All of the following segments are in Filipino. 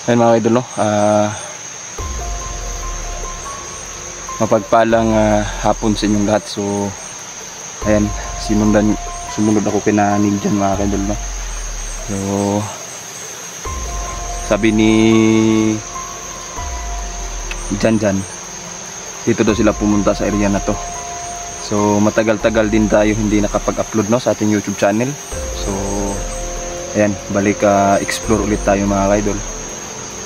Ayun mga idol, no? Mapagpalang hapon sa inyong lahat. So ayan, sumunod ako kina Neil dyan mga idol, no? So sabi ni Jan dito daw sila pumunta sa area na to. So matagal-tagal din tayo hindi nakapag-upload, no, sa ating YouTube channel. So ayan, balik explore ulit tayo mga idol,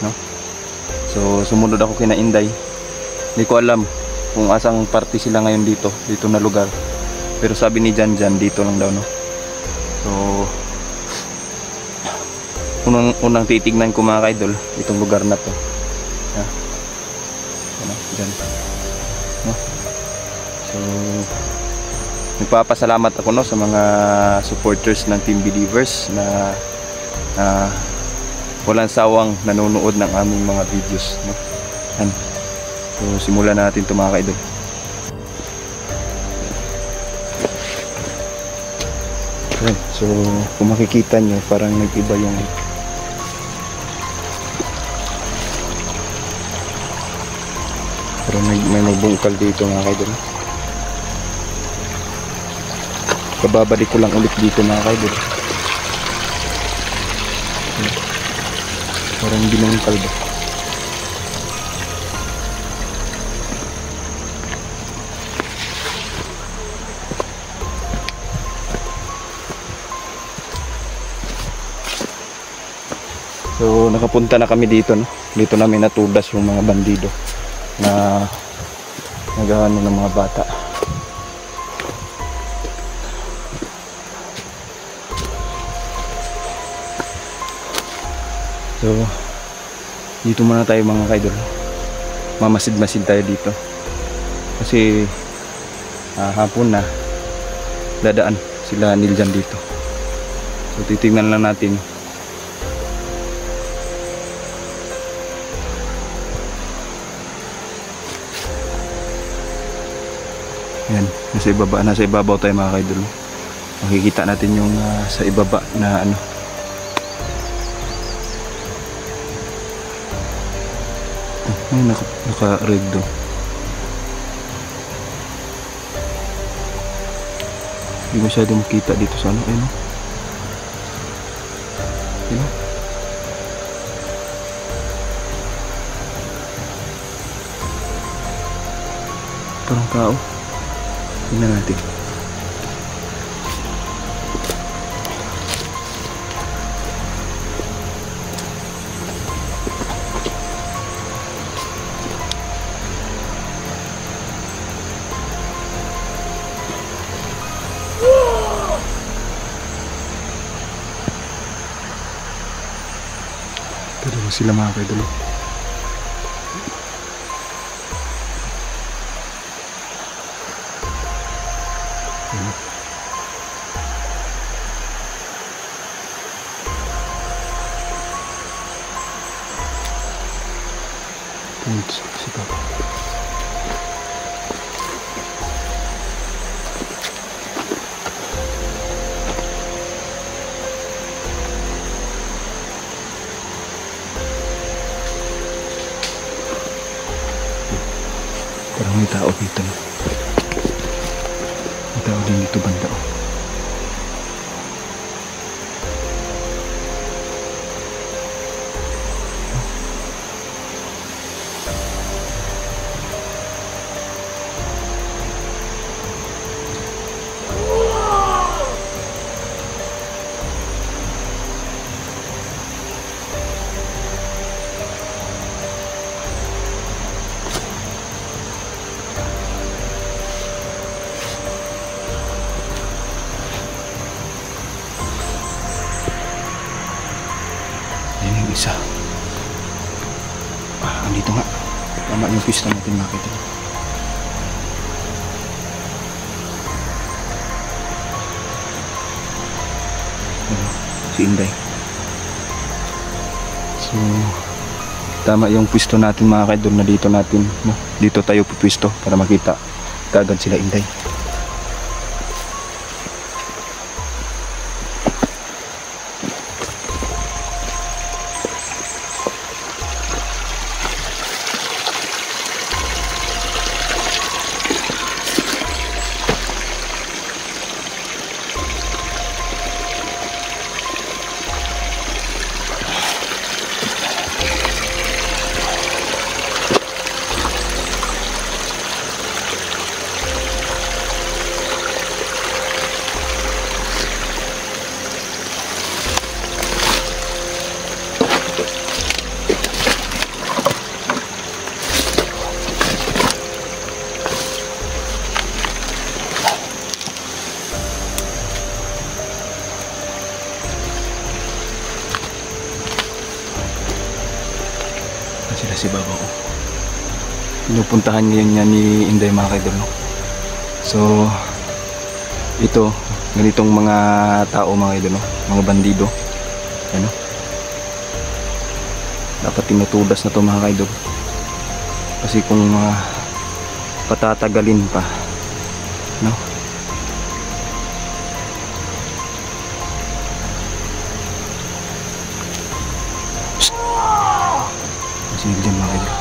no? So sumunod ako kina Inday. Hindi ko alam kung asang party sila ngayon dito na lugar. Pero sabi ni Jan dito lang daw, no? So unang titignan ko mga idol itong lugar na to. Ano, dyan. No? So nagpapasalamat ako, no, sa mga supporters ng Team Believers na walang sawang nanonood ng aming mga videos, no? Yan. So simulan natin ito mga idol. Yan. So kung makikita nyo, parang nag-iba yung may magbungkal dito mga idol. Kababalik ko lang ulit dito mga idol. Parang binungkal ba? So nakapunta na kami dito, no? Dito namin natudas yung mga bandido na naghahanap ng mga bata. So dito muna tayo mga kaidol. Mamasid-masid tayo dito kasi hapon na dadaan sila Niljan dito. So titingnan lang natin. Yan, nasa ibabaw tayo mga kaidol. Makikita natin yung sa ibaba na ano. Ay, naka-red do. Hindi masyado makita dito sa ano. Ayun, no? Ayun. Parang tao. Tingnan natin. Dalawa sila mga kaidol. Si Papa. Parang may tao dito. May tao din dito banda. Isa. Andito nga. Tama yung pista natin makita. Si Inday. So tama yung pwesto natin mga kaidol na dito natin, no? Dito tayo pupwesto para makita kaagad sila Inday. Sila si Baba ko. Pinupuntahan ngayon niya ni Inday mga kaidol, no? So ito, ganitong mga tao mga idol, no? Mga bandido, ano? Dapat tinutudas na to mga idol. Kasi kung patatagalin pa, no? Masigil dyan mga idol.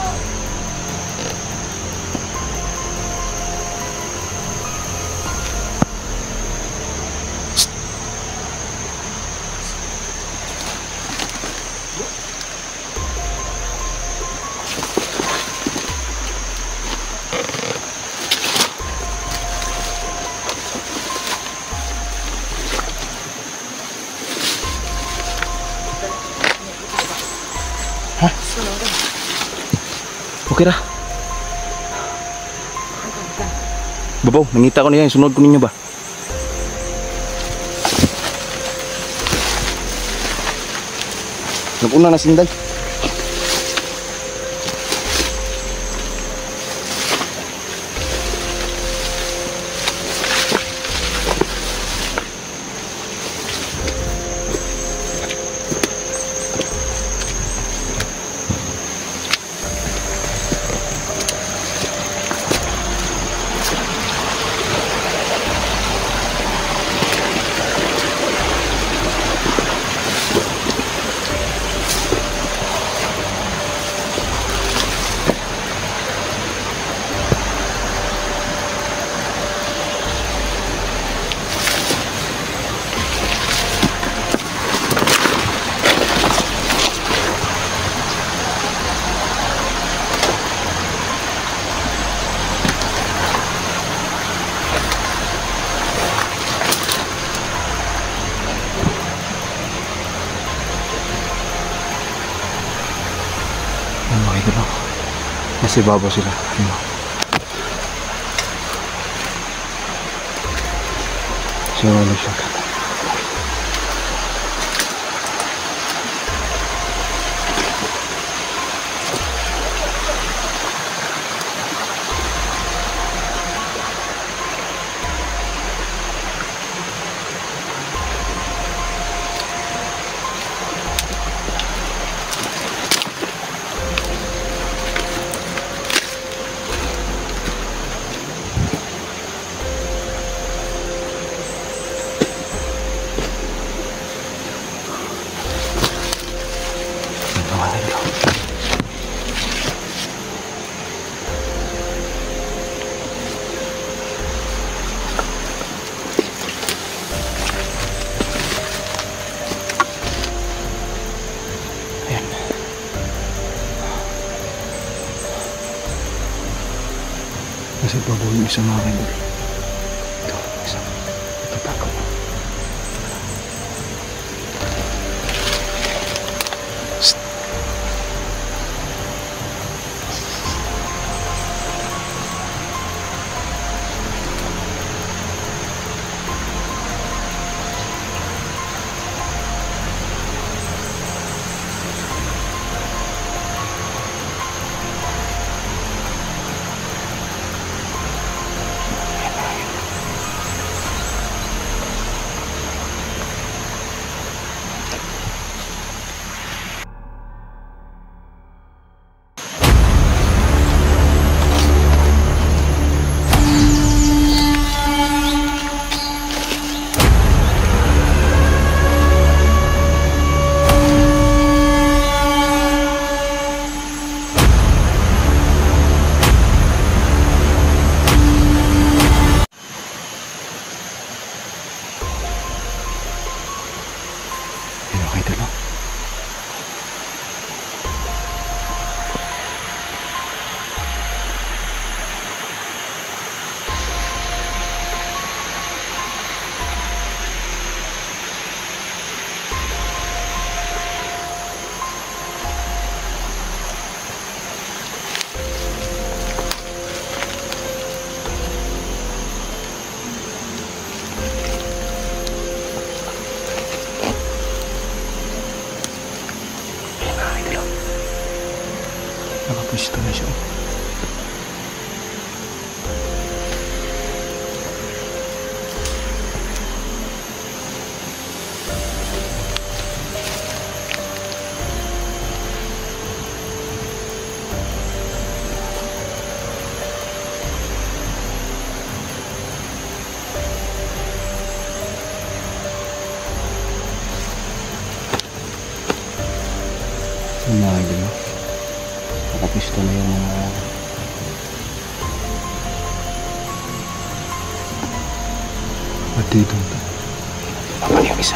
Okay ra. Babaw, nangita ko na yan. Sunod ko ninyo ba? Nag-una na sinday. Nasa ibabaw sila. So, ano siya? Nasa babaw yung isa mga kaidol. Ito, isa. Ito tako. Shhh. Nakapwisto na siya. Mga idol, no? Nakapisto na yung mga dito. Tama na yung isa.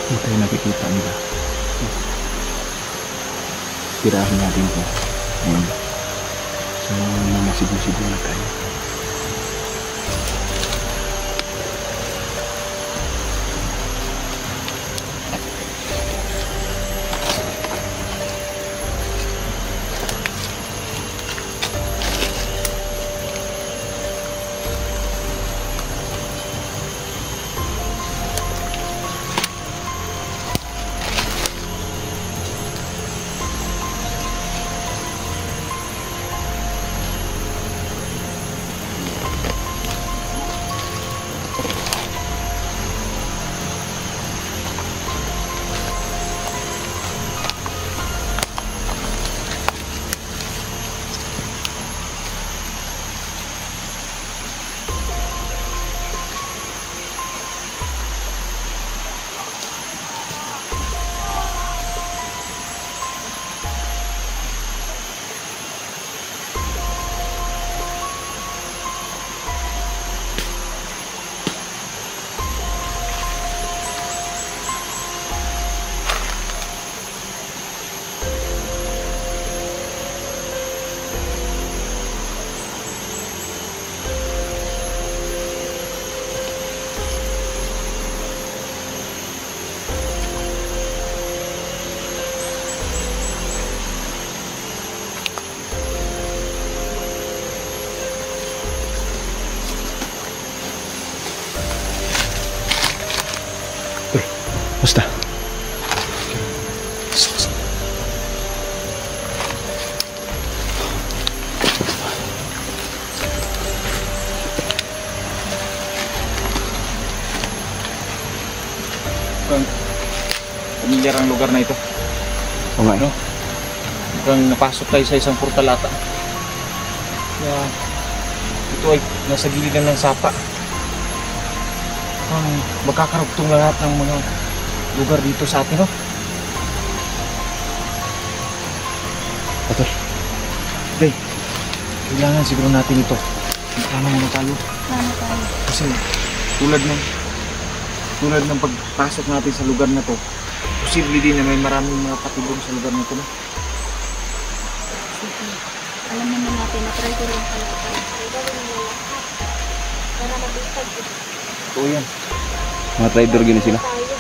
Ito yung nakikita nila. Tirahin natin ito. Ayan. So, namasibo-sibo na tayo. Basta. Pamilyar ang lugar na ito. O nga, Ano? Mukhang napasok tayo sa isang portalata. Kaya ito ay nasa giliran ng sapa. Magkakarugtong lahat ng mga lugar dito sa atin, no? Patol. Okay, kailangan siguro natin ito. Plano muna tayo. Plano tayo. Kasi tulad ng pagpasok natin sa lugar na to, posible din na may maraming mga patibong sa lugar na to, no? Sige. Alam naman natin na try ko rin pala tayo. Gawin mo lahat. Para mabistag ito. Ito yan. Mga trader gini sila. Tayo.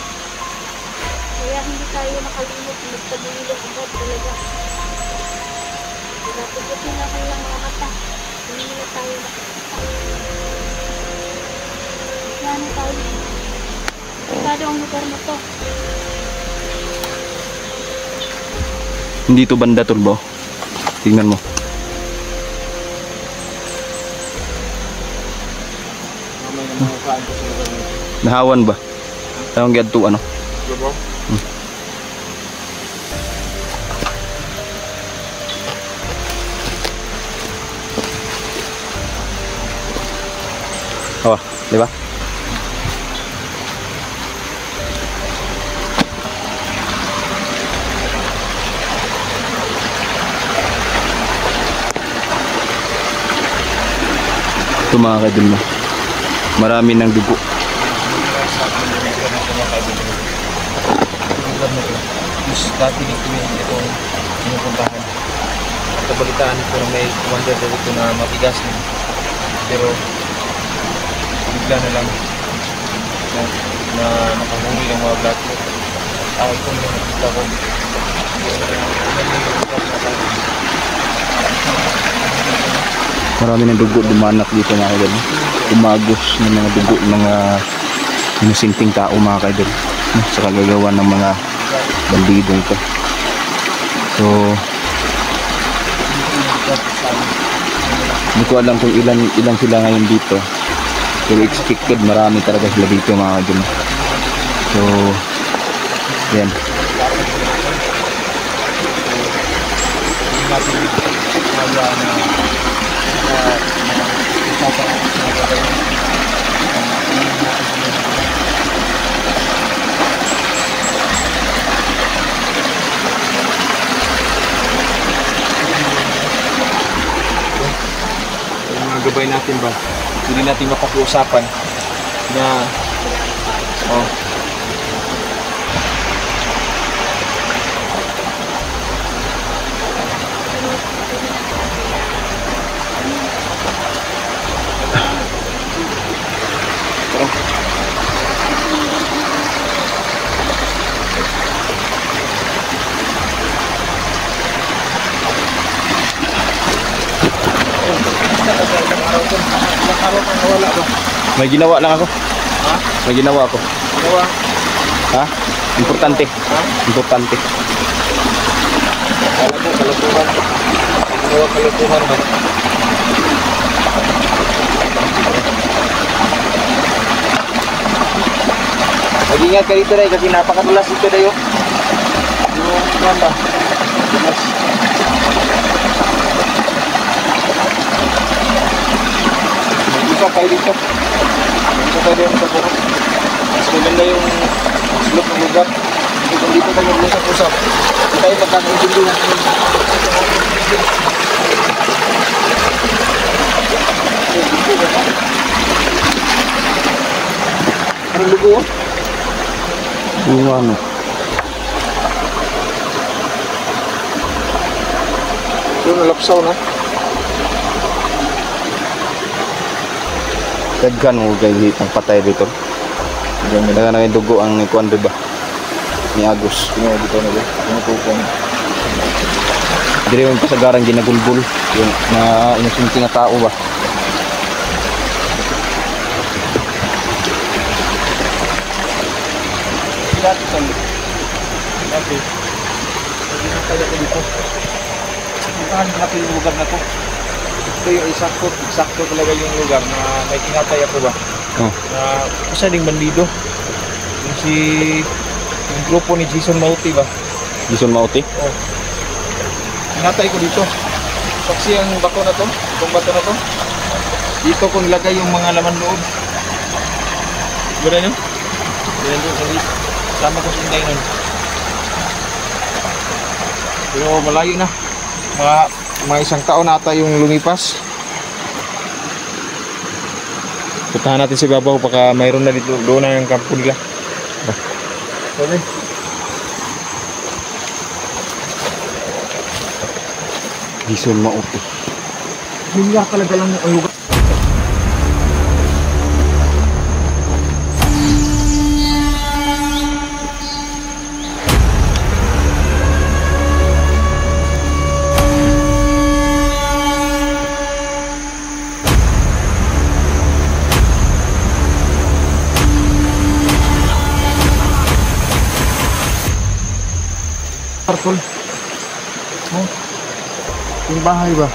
Kaya hindi tayo nakalimot. Magpagulong agad talaga. Pagkaputin na kanilang mga mata. Hindi na tayo nakikita. Plano tayo. Delikado ang lugar na to. Hindi ito banda, Turbo. Tingnan mo. Mamaya na mahukaan ko sa lugar na ito. Nahawan ba? Tawang gad to ano? Diba? Oh, di ba? Ito mga kaidol mo. Marami ng dugo. Dati dito yung itong pinupuntahan. Kabalitaan ko na may commander daw ito na matigas na. Pero bigla na lang na nakahuli ng mga black. Ito na nakita ko. Marami ng dugo dumanak dito mga kaidol. Umagos ng mga dugo ng mga inusinting tao mga kaidol. Sa kagagawa ng mga bandidong to. So hindi ko alam kung ilan sila ngayon dito. Pero expected marami talaga sila dito mga kaidol. So yan. Mga gabay natin ba? Hindi natin mapakiusapan na May ginawa lang ako. Ha? May ginawa ako. Ginawa? Ha? Importante. Ha? Importante. Alam mo, kalukuhan. Ginawa kalukuhan ba? Mag-ingat ka dito dahil kasi napakadulas dito dahil. Yung banda. Mas. Mag-isa kayo dito. Mag-isa kayo dito sa bukas. Mas maganda yung slope ng lugar. Kung dito tayo mag-usap-usap, hindi tayo magkakaintindihan. Anong lugo? Yung ano. Yung nalapsaw na. Daghan mo kayo hitang patay dito. Daghan na yung dugo ang ni Kuan ba? Ni Agus. Tingnan mo dito na ba? Tingnan mo. Dire yung kasagaran ginagulbul. Yung na inusinting na tao ba? Dati kami. Dati. Hindi na tayo dito. Puntahan natin yung lugar na to. Ito yung eksakto talaga yung lugar na may tinatay ako ba? Oh. Na isa ding bandido. Yung grupo ni Jason Mauti ba? Jason Mauti? Oh. Tinatay ko dito. Paksi ang bato na to. Itong bato na to. Dito ko nilagay yung mga laman loob. Ganda nyo? Ganda nyo. Sama ko sa inday nun. Pero malayo na. Mga isang taon na ata yung lumipas. Puntahan natin si Babaw baka mayroon na dito. Doon na yung kampo nila. Okay. Jason Mauti. Lugar talaga lang ang lugar. Parkol. Oh. Yung bahay ba?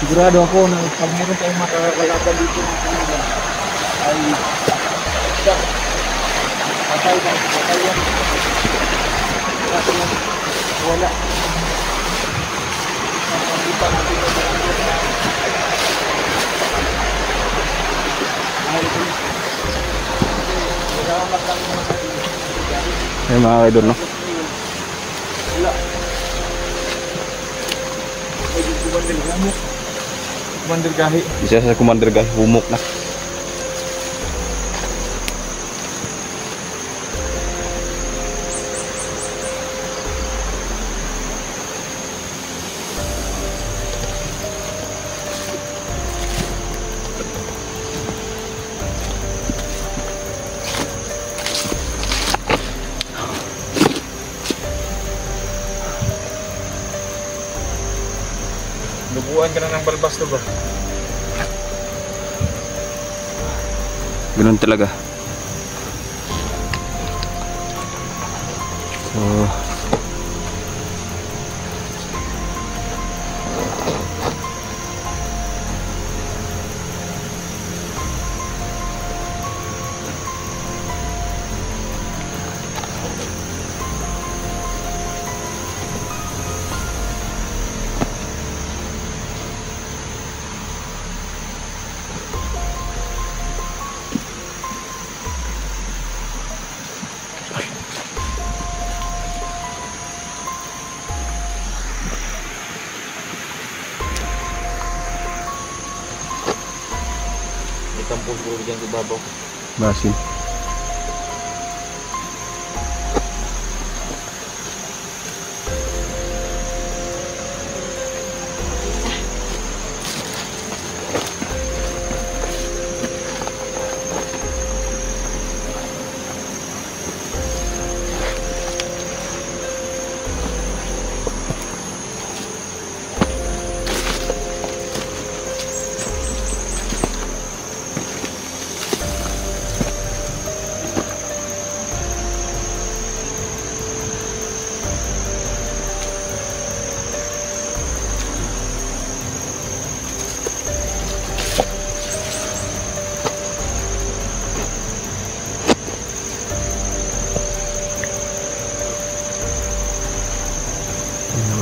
Sigurado ako na pag meron tayong makakalaban dito ng kanilan ay patay yan. Kasi wala. Nakakita natin yung Ayun mga idol, no? Wala. Ay, Commander Humok. Commander Gahi. Isa sa commander guy, humok na. Lubuan ka na ng balbas to ba? Ganun talaga. So, Itampos ko dyan sa babaw. basin.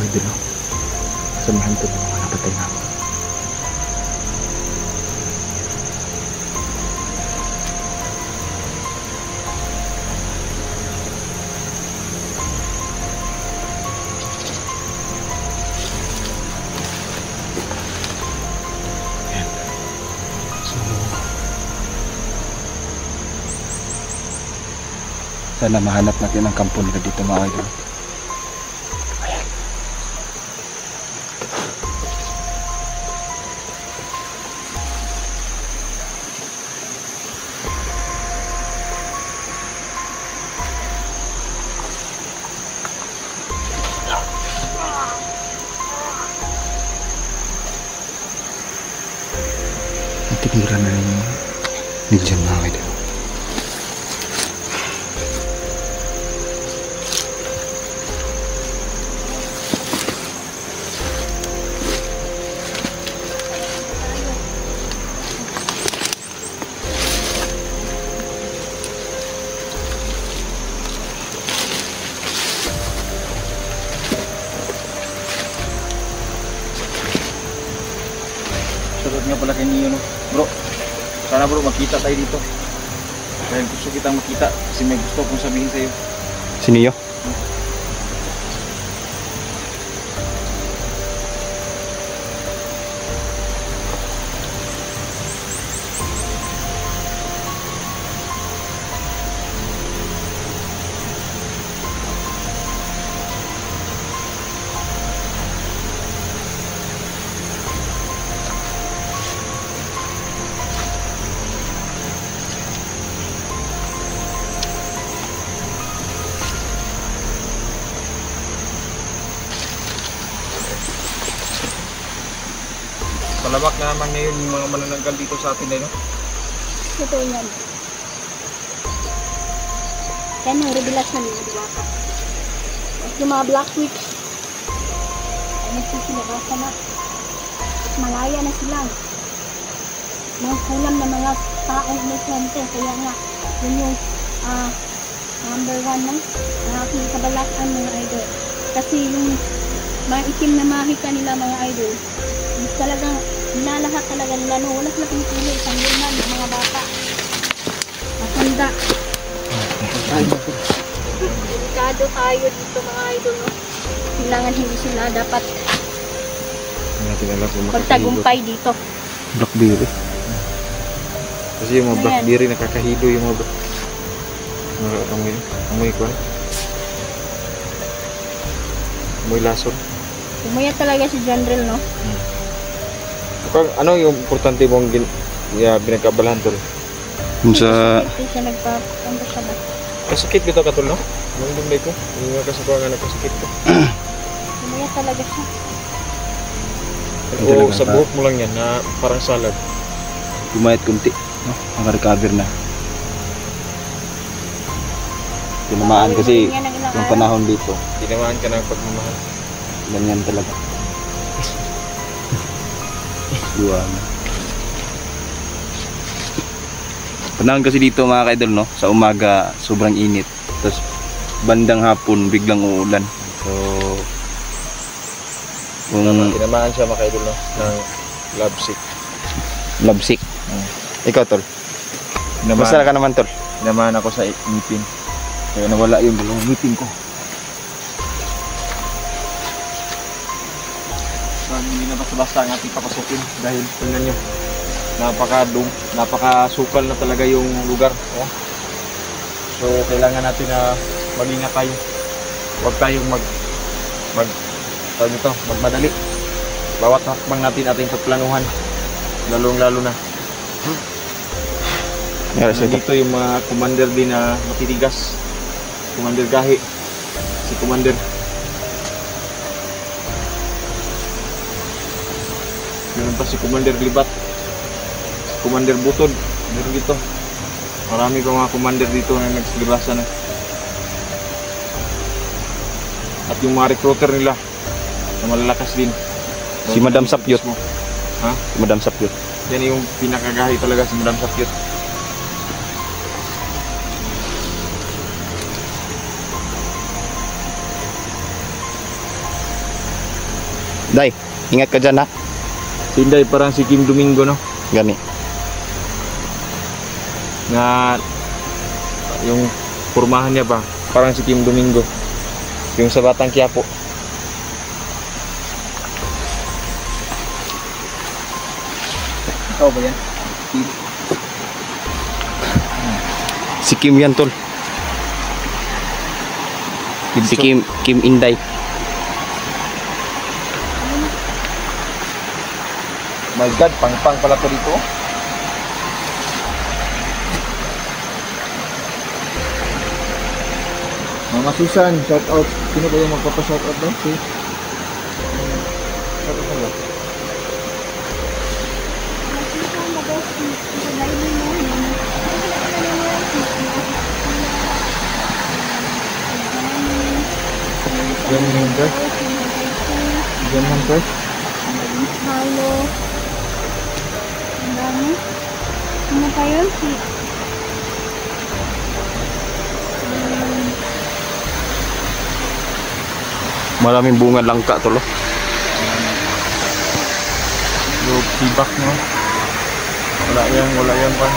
Idol, no? Samahan to ng mga napatay na ako. Ayan. So, sana mahanap natin ang kampo nila dito mga idol. Tinira na rin yung nilyan mga idol. Sagot nga pala kay Neo, no? Bro, sana bro makita tayo dito. Dahil gusto kitang makita kasi may gusto kong sabihin sa'yo. Si Neo? Palabak na naman ngayon yung mga manananggal dito sa atin eh, no? Totoo yan. Kaya nang revelasyon yung diwata. At yung mga Black Witch, ay nagsisilabasan na. At malaya na sila. Mga kulam na mga taong inosente. Kaya nga, yun yung number 1 ng aking kabalakan mga idol. Kasi yung mga itim na mahika nila mga idol, hindi talagang nilalahat talaga nila, no? Wala silang pinipili, sanggunian ng mga bata. Matanda. Ay, sigurado tayo dito mga idol, no? Kailangan hindi sila dapat Hindi natin alam kung makakahilo. magtagumpay dito. Blackberry. Kasi yung mga Ayan. blackberry nakakahilo yung mga amoy, amoy ko. Amoy lason. Umaya talaga si Jandrel, no? Ano yung importante mong binagkabalahan tol? Yung sa Kasi siya nagpapunta siya ba? Kasakit dito ka tol, no? Nung dumay ko, yung mga kasakuha nga nagkasakit ko. Umaya talaga siya. O Talaga sa ba? buhok mo lang yan na parang salad. kumayat kunti, no? Naka-recover na. Tinamaan kasi Yan ang ilang yung araw. panahon dito, Tinamaan ka ng pagmamahal. ganyan talaga. Luwag. Panahon kasi dito mga kaidol, no? Sa umaga sobrang init. Tapos bandang hapon biglang uulan. So kung Tinamaan siya mga idol, no? Ng lovesick. labsik. Ikaw tol. Basta ka naman tol. Tinamaan ako sa ngipin. Kaya nawala yung dalawang ngipin ko. Hindi na basta-basta ang ating papasukin dahil tingnan nyo, napakasukal na talaga yung lugar. Oh. So kailangan natin na mag-ingat tayo. Huwag tayong magmadali. Bawat hakbang natin ating pagplanuhan. Lalong-lalo na. Nandito yung mga commander din na matitigas. Commander Gahi. Si Commander. Meron pa si Commander Libat. Si Commander Butod. Meron dito. Marami pa mga commander dito na nagsilibasan na. At yung mga recruiter nila na malalakas din. Si Madam Sapyot. Ha? Si Madam Sapyot. Yan yung pinakagahi talaga si Madam Sapyot. Day, ingat ka dyan ha. Si Inday parang si Kim Domingo, no? Gani. Na yung pormahan niya ba? Parang si Kim Domingo. Yung sa Batang Quiapo. Oh, ba yan? Si Kim yan tol. Si Kim Inday. My God, pang-pang pala to dito. Mama Susan, shout out. Sino ba yung magpapa-shout out doon? Si shout out ba? John Hunter. John Hunter. Halo. Ang dami. Ano pa yun? Maraming bunga langka tol. Yung feedback, no? Wala yan pa.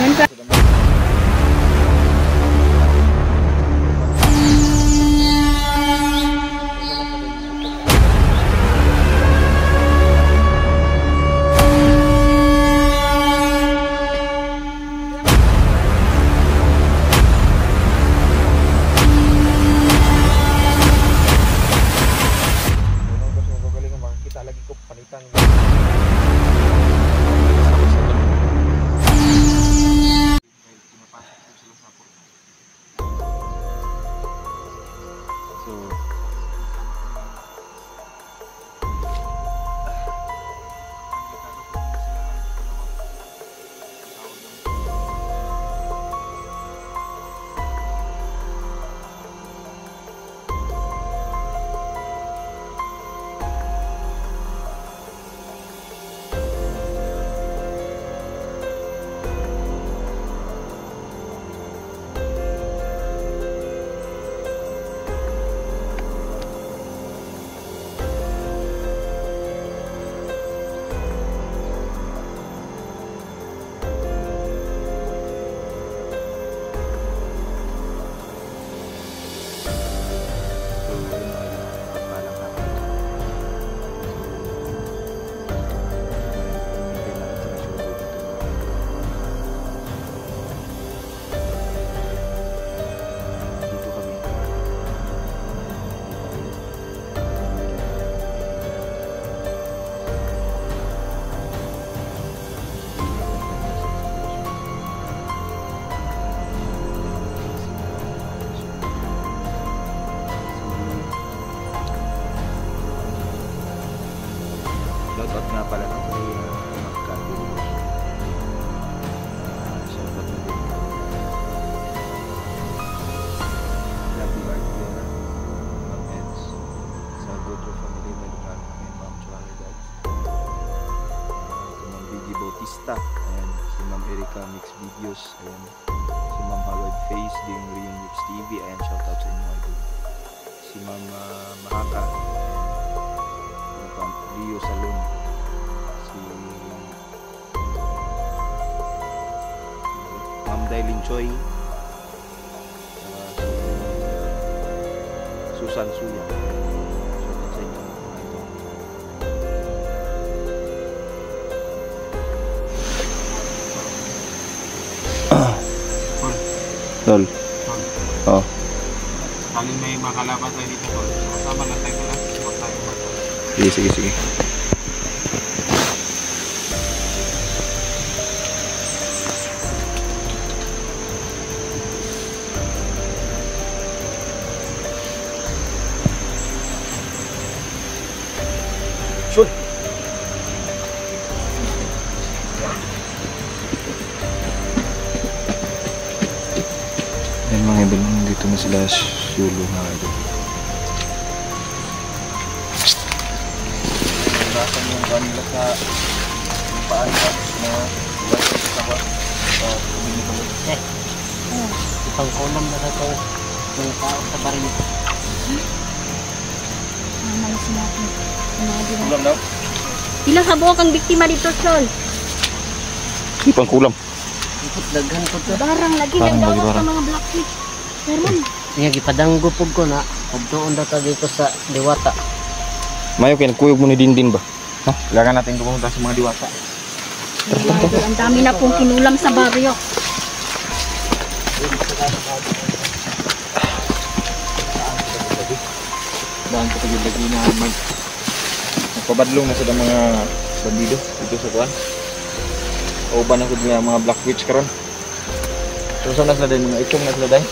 Yan pa. Makakita lagi ko palitan. Erica Mix Videos, ayan. Si Ma'am Haggard Face, Ding Rion Mix TV, ayan, shoutout sa inyo idol. Si Ma'am Mahaka, ano pa, Rio Salon, si Ma'am Dailin Choi, si Susan Suya. Shoutout sa inyo mga idol. Tol. Oh. Saling may makalaban tayo dito, tol. Kasama lang tayo pala. Huwag tayo mag- Sige, sige, sige. Shoot! Yan mga idol, dito na sila Shulu mga idol. Narasan yung kanila sa paan ba na ilang sa tawa sa pumili ko. Itong kulam na ito ng tao sa baril. Mamay sila ako. Kulam daw? Ilang kabuok ang biktima dito, Sol? Di pang kulam. Ikot daghan ko to. Barang lagi Barang, ng lagi dawat barang. sa mga blackfish. Herman, Nga gipadanggupog ko na. Pagdoon daw tayo dito sa Diwata. Mayo kinakuyog mo ni Dindin ba? Kailangan natin pumunta sa mga diwata. ang dami na pong kinulam sa baryo. Daan ko pag lagi na magpabadlong na sa mga bandido dito sa kuan. Uban na ko nga mga black witch karon. So saan na sila dahil? Mga itong na sila dahil?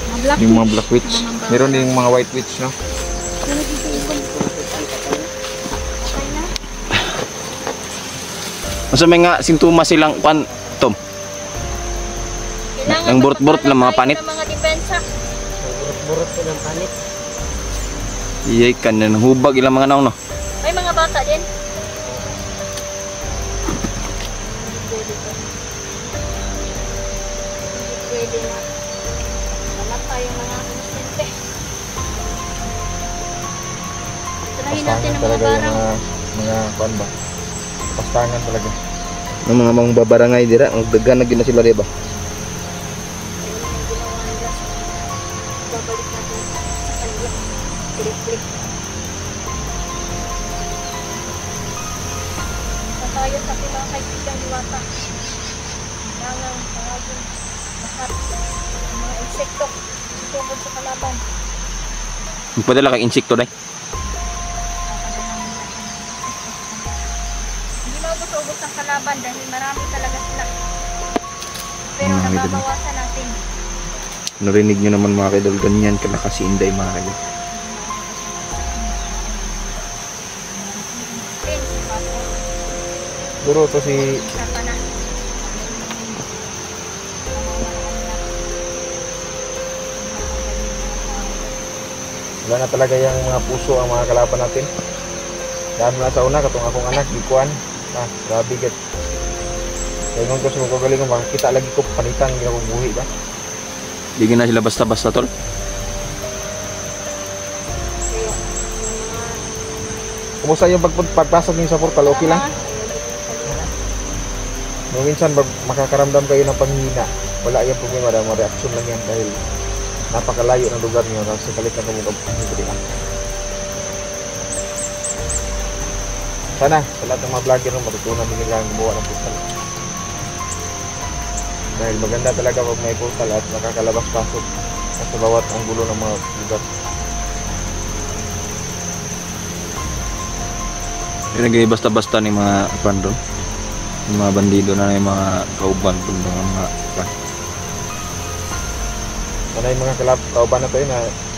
Mga blackfish. Yung mga black witch. Meron din yung mga white witch, no? Pero dito ibon. Okay na. Masa may nga sintomas silang pan Tom. Kailangan Ang burot-burot lang mga panit. ng mga depensa. Burot ko ng panit. Iyay kan ng hubag ilang mga naon no. May mga bata din. Pwede na. Namatay yung mga inosente. Tirahin natin ang mga talaga yung barang. mga kuan ba? Pastangan talaga. Ang mga babarangay dira, magdagan na gyud na sila diba? Babalik natin sa kanila. Klik-klik. Sa tayo sa ating mga kaibigang diwata. Kailangan tawagin lahat ng mga insekto tungkol sa kalaban. Magpadala kay insekto dai. Hindi maubos-ubos ang kalaban dahil marami talaga sila. Pero Mga idol. nababawasan natin. Narinig nyo naman mga kaidol, ganyan kalakas si Inday mga kaidol. Pin, papo, Siguro to si sapa na. wala na talaga yung mga puso ang mga kalaban natin. Dahil mula sa una, katong akong anak, gikuan. Grabe gat. Kaya nung ko sa mga kagalingan, makikita lagi ko panitan, hindi ako buhi ba? Di na sila basta-basta tol. Kaya, Kumusta yung pagpasok niyo sa portal, okay lang? Nung minsan, makakaramdam kayo ng panghihina, wala yung problema, mga reaksyon lang yan dahil napakalayo ng lugar niyo, nasa kalit na kumukab. Sana, sa lahat ng mga vlogger nung matutunan din nila ang gumawa ng portal. Dahil maganda talaga pag may portal at nakakalabas-pasok sa bawat anggulo ng mga lugar. Ilagay basta-basta ni mga pando. Yung mga bandido na yung mga kauban kung mga pan. Sana yung mga kauban na to yun,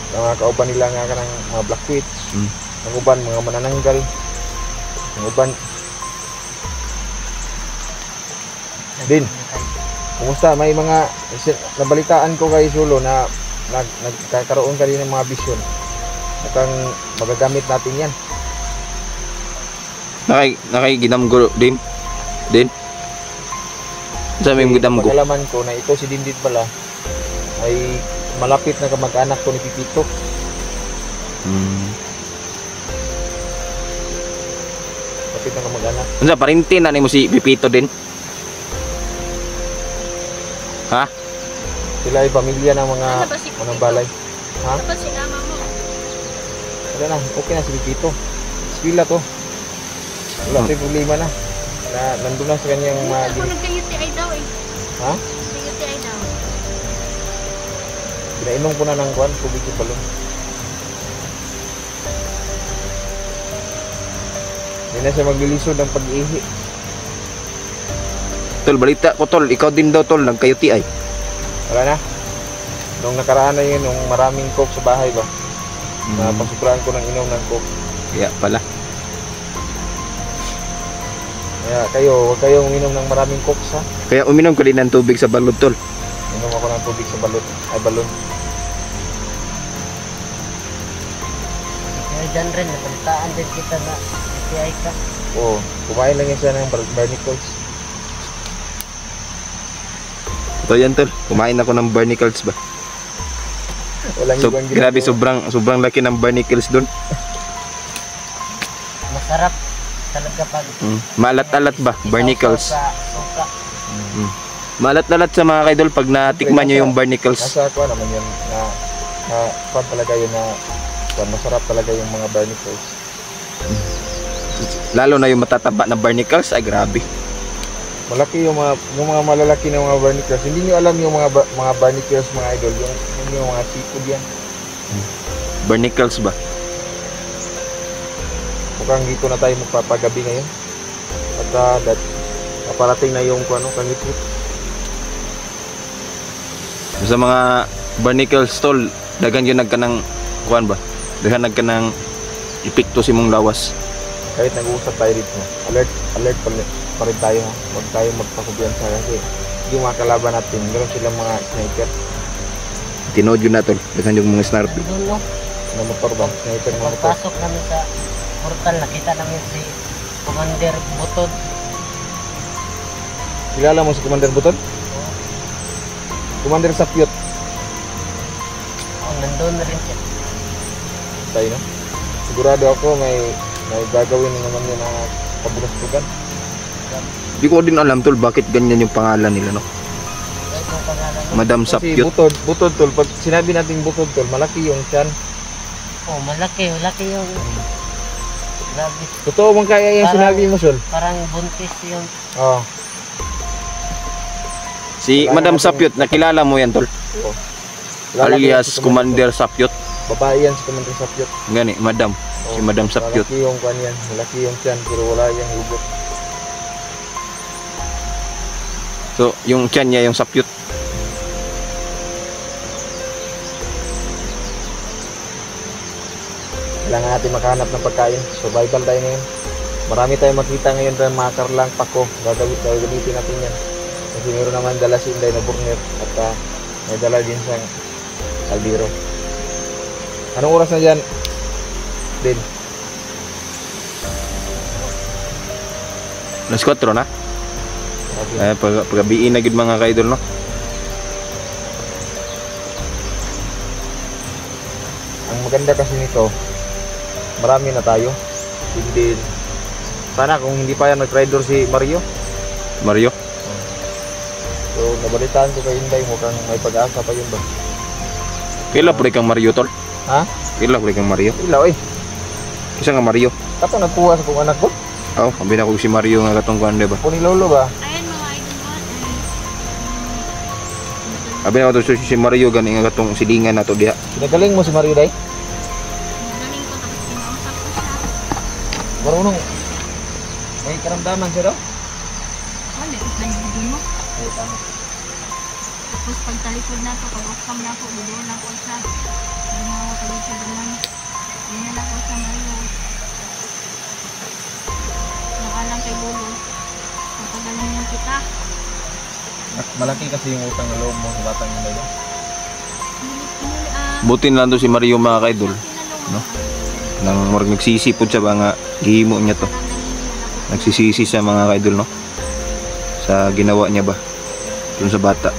mga kauban nila nga ka ng mga black witch, ang uban, mga manananggal, ang uban. Din, kumusta? May mga nabalitaan ko kay Sulo na nagkakaroon ka rin ng mga vision. Mukhang magagamit natin yan. Nakay ginamgo din. Din. Sa may ginamgo. Pagkalaman ko na ito si Dindin pala ay malapit na kamag-anak ko ni Pipito. Malapit na kamag-anak. Unsa parintin na nimo si Pipito din? Ha? Sila ay pamilya ng mga Ano ba si Pipito? balay. Ha? Dapat sinama mo. Wala na, okay na si Pipito. Sila to. Wala tayong problema na. Nandun na sa kanyang mga Ako nagka-UTI daw eh. Ha? Nagka-UTI daw. Pinainom ko na ng kuwan, tubig yung balon. Hindi na siya maglilisod ng pag-ihi. Tol, balita ko tol, ikaw din daw tol, nagka-UTI. Wala na. Nung nakaraan na yun, nung maraming coke sa bahay ba? Napasukraan ko ng inom ng coke. Kaya pala. Kaya kayo, huwag kayong uminom ng maraming coke ha. Kaya uminom ka din ng tubig sa balot tol. Inom ako ng tubig sa balon. Ay, balon. Kaya dyan rin, napalitaan din kita na UTI ka. Oo, kumain lang yan siya ng barnacles. Ito yan tol, kumain ako ng barnacles ba? Walang So, ibang grabe, ginagawa. sobrang laki ng barnacles doon. Masarap talaga pag Maalat-alat ba? Barnacles. Sa suka. Maalat-alat sa mga kaidol pag natikman nyo yung barnacles. Nasa ako naman yun na pan talaga yun na masarap talaga yung mga barnacles. Lalo na yung matataba na barnacles, ay grabe. Malaki yung mga malalaki na mga barnacles. Hindi niyo alam yung mga barnacles mga idol, yung mga seafood yan. Barnacles ba? Mukhang dito na tayo magpapagabi ngayon. At naparating na yung kangipit. Sa mga barnacles tol, dagan yun nagkanang kuan ba? Dagan nagkanang epekto si mong lawas. Kahit nag-uusap tayo dito, alert pa rin tayo ha. Huwag tayo magpakubiyansa kasi yung mga kalaban natin, meron silang mga sniper Tinood yun na tol, dagan yung mga snarpy. Doon no, na motor ba? Sniper na motor. pagpasok namin sa portal, nakita namin si Commander Butod. Kilala mo si Commander Buton? Commander Sapyot. Oh, nandun na rin siya. Tayo no? Sigurado ako may gagawin na naman yun na kabulastugan. Di ko din alam tol, bakit ganyan yung pangalan nila no? Kahit yung pangalan mo. Madam Kasi Sapyot. butod tol, pag sinabi natin butod tol, malaki yung tiyan. Oh, malaki yung grabe. Totoo bang kaya yung sinabi mo, Sol? Parang buntis yung Oo. Si Madam Sapyot, nakilala mo yan tol? Alias Commander Sapyot. Babae yan si Commander Sapyot. Gani, Madam. Si Madam Sapyot. Malaki yung kanyan, malaki yung tiyan, pero wala yung hugot. So, yung tiyan niya yung Sapyot. Kailangan natin makahanap ng pagkain. Survival tayo ngayon. Marami tayong makita ngayon ng mga karlang pako. Gagamitin natin yan. Kasi meron naman dala si Inday na burner at may dala din siyang kaldero. Anong oras na dyan? Din. Alas 4 na. Ay, pagabiin na gid mga kaidol no. Ang maganda kasi nito, marami na tayo. Hindi. Sana kung hindi pa yan nag-rider si Mario. Mario. So, nabalitaan ko kay Inday, mukhang may pag-asa pa yun ba? Kila pare kang Mario tol. Ha? Kila pare kang Mario. Ilaw eh. Isa nga Mario. Kato nagpuha sa kong anak ko. Oh, sabi na ko si Mario nga katong kuan ba. Kung nilolo ba? Ayan mga idol mo. Sabi na ko to si Mario gani nga katong silingan nato diha. Pinagaling mo si Mario Day? Galing ko tapos kinausap ko siya. Marunong. May karamdaman siya daw? Wala, nagiging mo. Ay, tama. Tapos pagtalikod na ako, pag-off-cam na ako, budoon na ako siya. Hindi na ako talikod naman. Hindi na ako sa Mario. Nakalang kay Lolo. Napagaling niya kita. Malaki kasi yung utang na loob mo sa batang Inday ba? Buti na lang to si Mario mga kaidol. No? Nang marag nagsisipod siya ba nga gihimo niya to. nagsisisi sa mga ka-idol, no? Sa ginawa niya ba dun sa bata.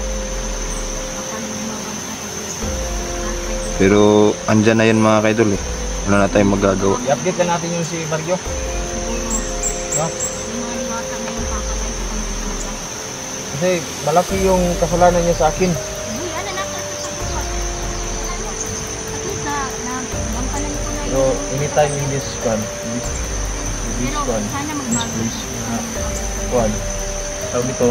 Pero andyan na yan mga ka-idol eh. Wala na tayong magagawa. I-update lang natin yung si Mario. No? Kasi malaki yung kasalanan niya sa akin. So, anytime in this one, this one, this place, one, tawag dito,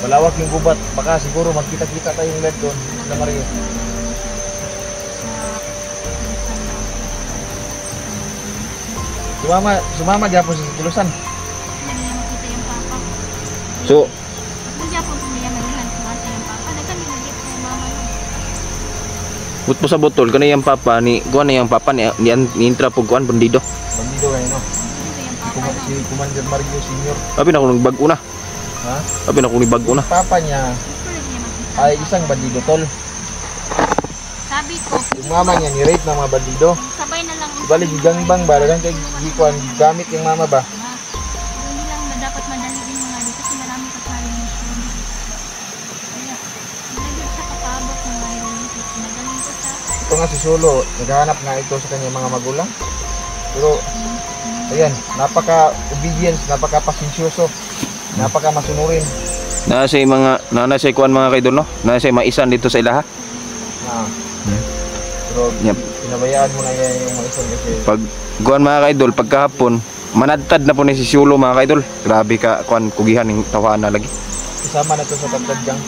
malawak yung gubat. Baka siguro magkita-kita tayong lead doon na Mario. Sumama gyapon sa Kilusan. So, but mo sa botol kana yang papa ni kuan yang papa ni intra pug kuan bandido. Bandido kayo no. Si Commander Mario Senior. Abi na ko nagbag-o na. Ha? Abi na ko nagbag-o na. Papa niya ay isang bandido tol. Sabi ko, Yung mama niya ni-rape ng mga bandido. sabay na lang. Ibalik gigangbang ba dagang kay gikuan gamit yung mama ba. Hindi lang dapat madaliin mga dito kasi marami ka pa rin mission. Kaya, naging sa kapabot ng mayroon dito. Nagaling ko sa Ito nga si Solo, naghahanap nga ito sa kanyang mga magulang. Pero ayan, napaka-obedience, napaka-pasensyoso, napaka-masunurin. Nasa mga nasa kuan mga ka-idol, no? Nasa maisan dito sa ilaha. Ah. Pero Yep. pinabayaan mo na yan yung mga isan kasi Pag kuan mga ka-idol pagkahapon, manadtad na po ni si Sulo mga ka-idol. Grabe ka kuan kugihan ning tawana lagi. kasama na to sa pagtadyang.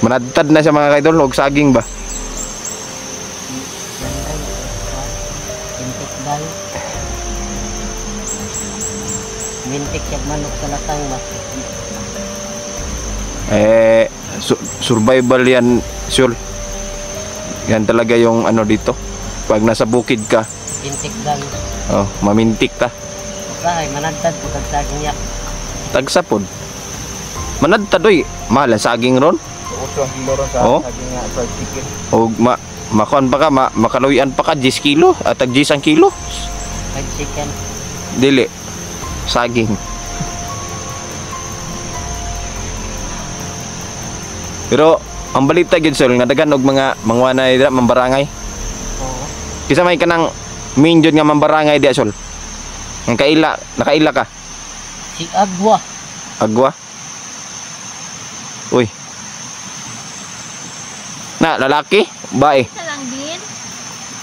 Manadtad na siya mga ka-idol og saging ba. Mintik dahil. Mintik yung manok sa latang ba? Survival yan, Sul. Yan talaga yung ano dito. Pag nasa bukid ka, Mintik dahil. mamintik ta. Usahay, managtad po kagsaging yak. Tagsapod. Manadtad oy, mahal ang saging ron. Uso ang kilo ron sa Oh. saging nga fried chicken. Og makuan pa ka, makaluyan pa ka 10 kilo at tag 10 ang kilo. Fried chicken. Dili. Saging. Pero ang balita gyud Sul nga daghan og mga mangwanay dira mambarangay. Oo. Kisa may kanang main jud nga mambarangay di Sul. Ang nakaila ka. Si Agwa. Agwa. Uy. Na lalaki, bae. isa lang din.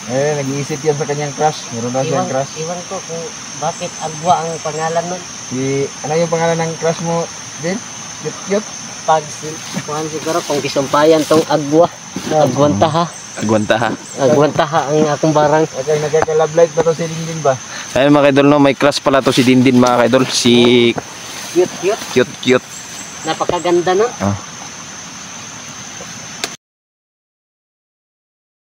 Nag-iisip yan sa kanyang crush. Meron na siyang crush. Iwan ko kung bakit Agwa ang pangalan nun. Ano yung pangalan ng crush mo din? Cute. Pag kuhan siguro kung kisumpayan tong Agwa. Agwantaha. Agwanta ha. Agwantaha ang akong barang. Okay, nagkaka-love life ba to si Dindin ba? Ayun mga kaidol no, may crush pala to si Dindin mga kaidol. Si Cute. cute. Napakaganda nun.